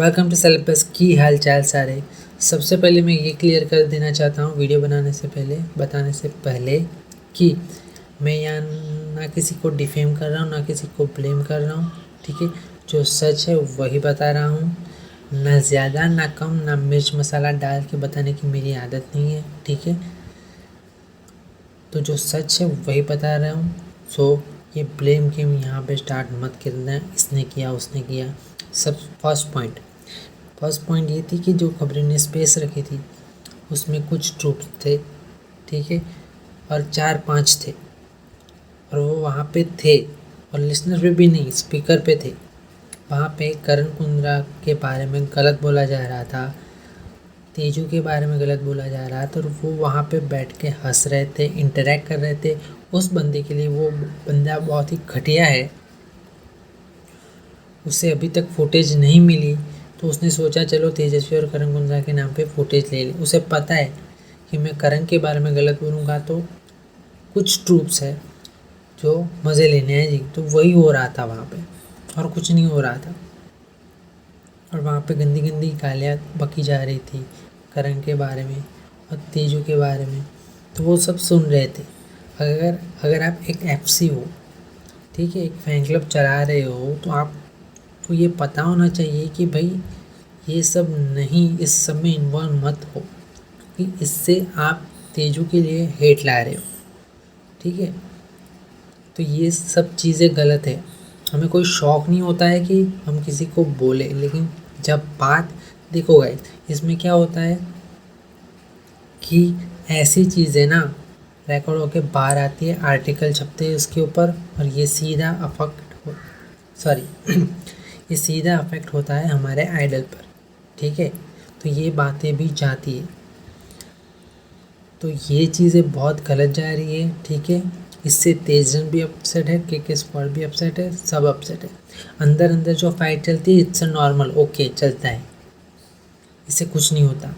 Welcome to syllabus की हाल चाल सारे। सबसे पहले मैं ये क्लियर कर देना चाहता हूँ वीडियो बनाने से पहले, बताने से पहले कि मैं यहाँ ना किसी को डिफेम कर रहा हूँ ना किसी को ब्लेम कर रहा हूँ। ठीक है, जो सच है वही बता रहा हूँ, ना ज़्यादा ना कम, ना मिर्च मसाला डाल के बताने की मेरी आदत नहीं है। ठीक है, तो जो सच है वही बता रहा हूँ। सो ये ब्लेम गेम यहाँ पे स्टार्ट मत करना, इसने किया उसने किया। सब फर्स्ट पॉइंट ये थी कि जो खबरें ने स्पेस रखी थी उसमें कुछ ट्रूप्स थे, ठीक है, और 4-5 थे और वो वहाँ पे थे और लिसनर पे भी नहीं, स्पीकर पे थे। वहाँ पे करण कुंद्रा के बारे में गलत बोला जा रहा था, तेजू के बारे में गलत बोला जा रहा था, और वो वहाँ पे बैठ के हंस रहे थे, इंटरेक्ट कर रहे थे। उस बंदे के लिए वो बंदा बहुत ही घटिया है, उसे अभी तक फुटेज नहीं मिली, तो उसने सोचा चलो तेजस्वी और करण कुंद्रा के नाम पे फुटेज ले ले। उसे पता है कि मैं करण के बारे में गलत बोलूँगा तो कुछ ट्रूप्स है जो मज़े लेने हैं जी, तो वही हो रहा था वहाँ पे और कुछ नहीं हो रहा था। और वहाँ पे गंदी गंदी गालियाँ बकी जा रही थी करण के बारे में और तेजू के बारे में, तो वो सब सुन रहे थे। अगर अगर आप एक एफसी हो, ठीक है, एक फैन क्लब चला रहे हो, तो आपको ये पता होना चाहिए कि भाई ये सब नहीं, इस सब में इन्वॉल्व मत हो, क्योंकि इससे आप तेजू के लिए हेट ला रहे हो। ठीक है, तो ये सब चीज़ें गलत है। हमें कोई शौक़ नहीं होता है कि हम किसी को बोले, लेकिन जब बात देखो गाइस, इसमें क्या होता है कि ऐसी चीज़ें ना रिकॉर्ड होके बाहर आती है, आर्टिकल छपते हैं उसके ऊपर, और ये सीधा ये सीधा अफेक्ट होता है हमारे आइडल पर। ठीक है, तो ये बातें भी जाती है, तो ये चीज़ें बहुत गलत जा रही है। ठीक है, इससे तेजन भी अपसेट है, के स्क्वाड भी अपसेट है, सब अपसेट है। अंदर अंदर जो फाइट चलती है इट्स नॉर्मल, ओके, चलता है, इससे कुछ नहीं होता।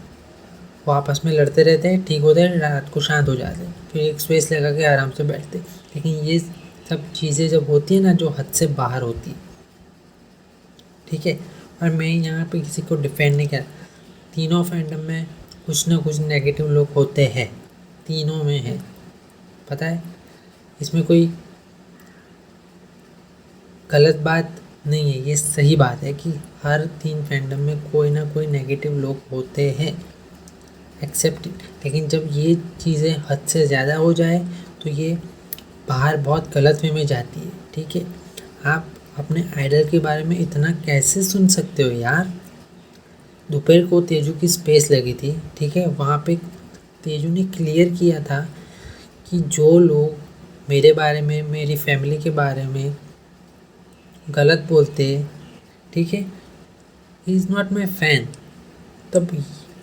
वो आपस में लड़ते रहते हैं, ठीक होते हैं, रात को शांत हो जाते हैं, फिर एक स्पेस लगा के आराम से बैठते। लेकिन ये सब चीज़ें जब होती है ना, जो हद से बाहर होती है, ठीक है, और मैं यहाँ पे किसी को डिफेंड नहीं कर, तीनों फैंडम में कुछ ना कुछ नेगेटिव लोग होते हैं, तीनों में है, पता है, इसमें कोई गलत बात नहीं है, ये सही बात है कि हर 3 फैंडम में कोई ना कोई नेगेटिव लोग होते हैं, एक्सेप्ट। लेकिन जब ये चीज़ें हद से ज़्यादा हो जाए तो ये बाहर बहुत गलत वे में जाती है। ठीक है, आप अपने आइडल के बारे में इतना कैसे सुन सकते हो यार। दोपहर को तेजू की स्पेस लगी थी, ठीक है, वहाँ पे तेजू ने क्लियर किया था कि जो लोग मेरे बारे में, मेरी फैमिली के बारे में गलत बोलते, ठीक है, he is not my fan. तब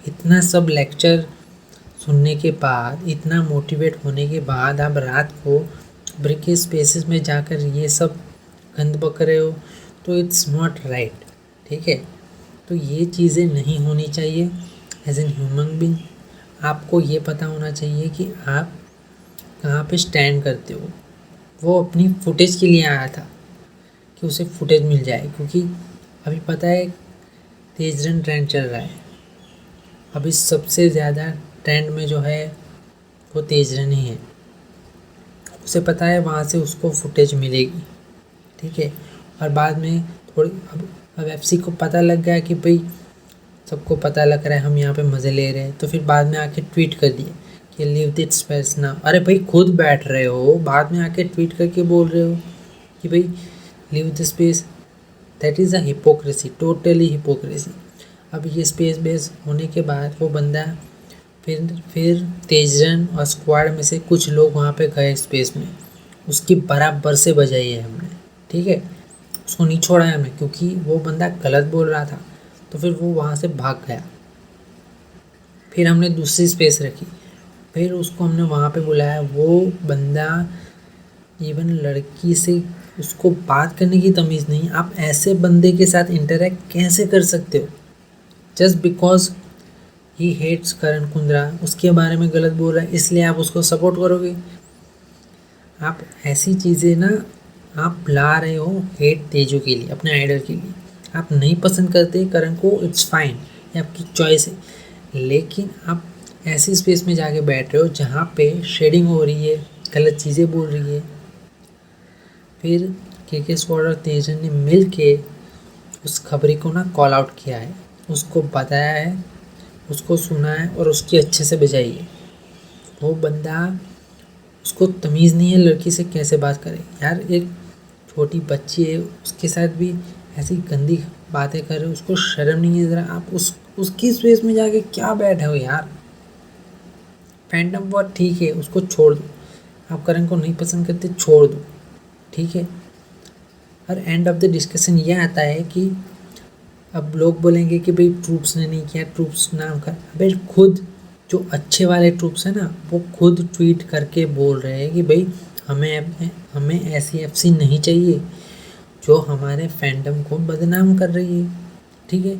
इतना सब लेक्चर सुनने के बाद, इतना मोटिवेट होने के बाद आप रात को ब्रिक स्पेसेस में जाकर ये सब गंद बक रहे हो, तो इट्स नॉट राइट। ठीक है, तो ये चीज़ें नहीं होनी चाहिए। एज एन ह्यूमन बीइंग आपको ये पता होना चाहिए कि आप कहाँ पे स्टैंड करते हो। वो अपनी फुटेज के लिए आया था कि उसे फुटेज मिल जाए, क्योंकि अभी पता है तेजरन ट्रेंड चल रहा है, अभी सबसे ज़्यादा ट्रेंड में जो है वो तेजरन ही है। उसे पता है वहाँ से उसको फुटेज मिलेगी, ठीक है, और बाद में थोड़ी अब एफसी को पता लग गया कि भाई सबको पता लग रहा है हम यहाँ पे मज़े ले रहे हैं, तो फिर बाद में आके ट्वीट कर दिए कि लीव दिस स्पेस ना। अरे भाई खुद बैठ रहे हो, बाद में आके ट्वीट करके बोल रहे हो कि भाई leave this space, that is a hypocrisy, totally hypocrisy. अब ये स्पेस बेस होने के बाद वो बंदा फिर तेजरन और स्क्वाड में से कुछ लोग वहाँ पे गए स्पेस में, उसकी बराबर से बजाई है हमने, ठीक है, उसको नहीं छोड़ा है हमने, क्योंकि वो बंदा गलत बोल रहा था, तो फिर वो वहाँ से भाग गया। फिर हमने दूसरी स्पेस रखी, फिर उसको हमने वहाँ पे बुलाया। वो बंदा इवन लड़की से उसको बात करने की तमीज़ नहीं। आप ऐसे बंदे के साथ इंटरेक्ट कैसे कर सकते हो जस्ट बिकॉज ही हेट्स करण कुंद्रा, उसके बारे में गलत बोल रहा है इसलिए आप उसको सपोर्ट करोगे। आप ऐसी चीज़ें ना आप ला रहे हो हेट तेजू के लिए, अपने आइडल के लिए, आप नहीं पसंद करते करण को, इट्स फाइन, ये आपकी चॉइस है। लेकिन आप ऐसी स्पेस में जाके बैठ रहे हो जहाँ पे शेडिंग हो रही है, गलत चीज़ें बोल रही है। फिर के स्क्वाड और तेजन ने मिल के उस खबरी को ना कॉल आउट किया है, उसको बताया है, उसको सुना है और उसकी अच्छे से बजाई है। वो बंदा, उसको तमीज़ नहीं है लड़की से कैसे बात करे यार। एक छोटी बच्ची है, उसके साथ भी ऐसी गंदी बातें कर रहे हो, उसको शर्म नहीं है ज़रा। आप उसकी स्पेस में जाके क्या बैठे हो यार। फैंडम बहुत ठीक है, उसको छोड़ दो। आप करण को नहीं पसंद करते, छोड़ दो, ठीक है। और एंड ऑफ द डिस्कशन ये आता है कि अब लोग बोलेंगे कि भाई ट्रूप्स ने नहीं किया, ट्रूप्स नाम का। अबे खुद जो अच्छे वाले ट्रूप्स हैं ना, वो खुद ट्वीट करके बोल रहे हैं कि भाई हमें ऐसी एफसी नहीं चाहिए जो हमारे फैंडम को बदनाम कर रही है, ठीक है।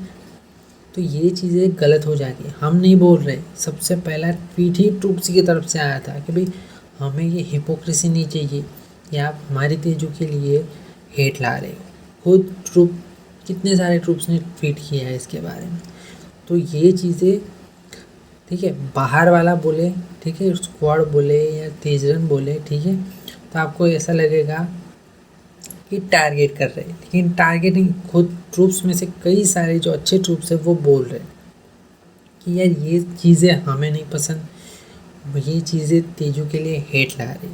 तो ये चीज़ें गलत हो जाती है। हम नहीं बोल रहे, सबसे पहला ट्वीट ही ट्रूप्स की तरफ से आया था कि भाई हमें ये हिपोक्रेसी नहीं चाहिए कि आप हमारी तेजू के लिए हेट ला रहे हो। खुद ट्रूप, कितने सारे ट्रूप्स ने ट्वीट किया है इसके बारे में। तो ये चीज़ें, ठीक है, बाहर वाला बोले, ठीक है, स्क्वाड बोले या तेजरन बोले, ठीक है, तो आपको ऐसा लगेगा कि टारगेट कर रहे हैं। लेकिन टारगेटिंग खुद ट्रूप्स में से कई सारे जो अच्छे ट्रूप्स हैं वो बोल रहे हैं कि यार ये चीज़ें हमें नहीं पसंद, ये चीज़ें तेजू के लिए हेट ला रही।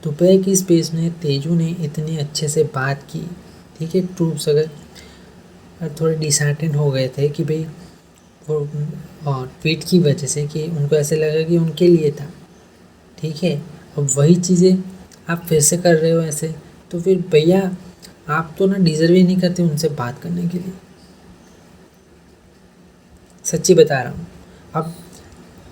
दोपहर की स्पेस में तेजू ने इतने अच्छे से बात की, ठीक है। ट्रूप्स अगर थोड़े डिसहार्टेंड हो गए थे कि भाई वो ट्वीट की वजह से, कि उनको ऐसे लगा कि उनके लिए था, ठीक है। अब वही चीज़ें आप फिर से कर रहे हो ऐसे, तो फिर भैया आप तो ना डिज़र्व ही नहीं करते उनसे बात करने के लिए। सच्ची बता रहा हूँ।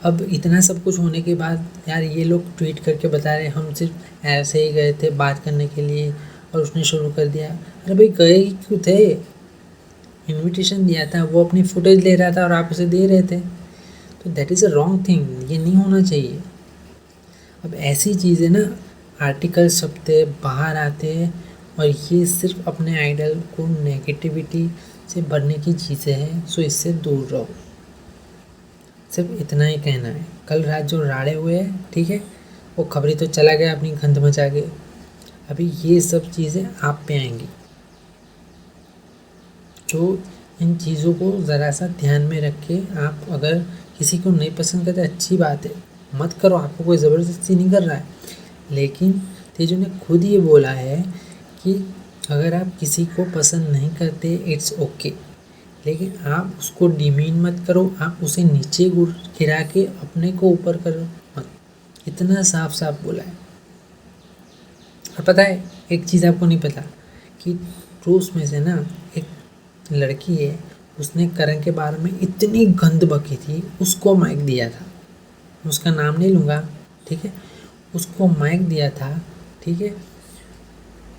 अब इतना सब कुछ होने के बाद यार ये लोग ट्वीट करके बता रहे हम सिर्फ ऐसे ही गए थे बात करने के लिए और उसने शुरू कर दिया। अरे भाई गए ही क्यों थे? इनविटेशन दिया था, वो अपनी फुटेज ले रहा था और आप उसे दे रहे थे, तो that is a wrong thing, ये नहीं होना चाहिए। अब ऐसी चीज़ें ना आर्टिकल छपते बाहर आते हैं और ये सिर्फ अपने आइडल को नेगेटिविटी से भरने की चीज़ें हैं, सो इससे दूर रहो। सिर्फ इतना ही कहना है। कल रात जो राड़े हुए हैं, ठीक है, वो खबरी तो चला गया अपनी गंध मचा के, अभी ये सब चीज़ें आप पे आएंगी। तो इन चीज़ों को ज़रा सा ध्यान में रख के, आप अगर किसी को नहीं पसंद करते अच्छी बात है, मत करो, आपको कोई ज़बरदस्ती नहीं कर रहा है। लेकिन तेजू ने खुद ये बोला है कि अगर आप किसी को पसंद नहीं करते इट्स ओके, लेकिन आप उसको डिमीन मत करो, आप उसे नीचे गिरा के अपने को ऊपर करो मत। इतना साफ साफ बोला है। और पता है एक चीज़ आपको नहीं पता कि ट्रूस में से ना एक लड़की है, उसने करण के बारे में इतनी गंद बकी थी, उसको माइक दिया था, उसका नाम नहीं लूँगा, ठीक है, उसको माइक दिया था, ठीक है।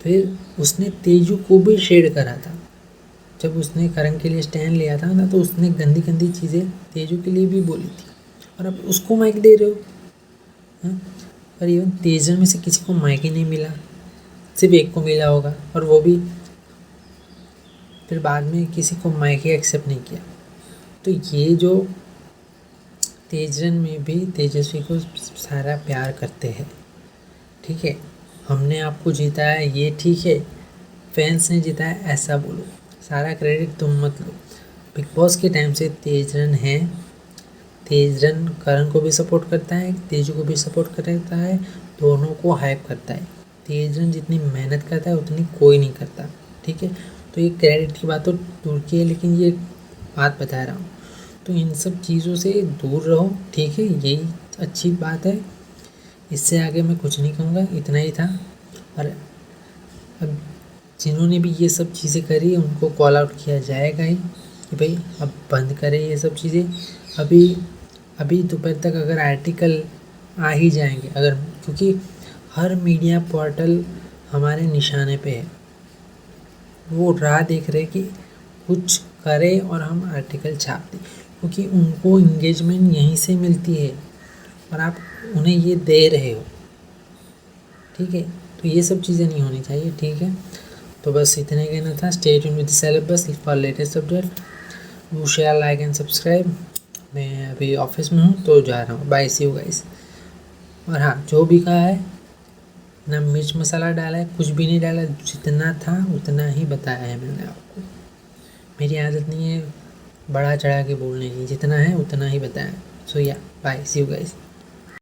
फिर उसने तेजू को भी शेड करा था। जब उसने करण के लिए स्टैंड लिया था ना, तो उसने गंदी गंदी चीज़ें तेजू के लिए भी बोली थी, और अब उसको माइक दे रहे हो। हाँ, पर इवन तेजन में से किसी को माइक ही नहीं मिला, सिर्फ एक को मिला होगा, और वो भी फिर बाद में किसी को माइक ही एक्सेप्ट नहीं किया। तो ये जो तेजन में भी तेजस्वी को सारा प्यार करते हैं, ठीक है, हमने आपको जीता है ये ठीक है, फैंस ने जीता है ऐसा बोलो, सारा क्रेडिट तुम मत लो। बिग बॉस के टाइम से तेजरन है, तेजरन करण को भी सपोर्ट करता है, तेजू को भी सपोर्ट करता है, दोनों को हाइप करता है। तेजरन जितनी मेहनत करता है उतनी कोई नहीं करता, ठीक है। तो ये क्रेडिट की बात तो दूर की है, लेकिन ये बात बता रहा हूँ। तो इन सब चीज़ों से दूर रहो, ठीक है, यही अच्छी बात है। इससे आगे मैं कुछ नहीं कहूँगा, इतना ही था। और अब जिन्होंने भी ये सब चीज़ें करी उनको कॉल आउट किया जाएगा ही कि भाई अब बंद करें ये सब चीज़ें। अभी दोपहर तक अगर आर्टिकल आ ही जाएंगे, अगर, क्योंकि हर मीडिया पोर्टल हमारे निशाने पे है, वो राह देख रहे कि कुछ करे और हम आर्टिकल छाप दें, क्योंकि उनको इंगेजमेंट यहीं से मिलती है और आप उन्हें ये दे रहे हो, ठीक है। तो ये सब चीज़ें नहीं होनी चाहिए, ठीक है। तो बस इतने कहना था। Stay tuned with the syllabus for latest update. Do share, like and subscribe. मैं अभी ऑफिस में हूँ तो जा रहा हूँ। Bye, see you guys. और हाँ, जो भी कहा है ना मिर्च मसाला डाला है, कुछ भी नहीं डाला, जितना था उतना ही बताया है मैंने आपको। मेरी आदत नहीं है बढ़ा चढ़ा के बोलने की, जितना है उतना ही बताया। सो या बाय, सी यू गाइस।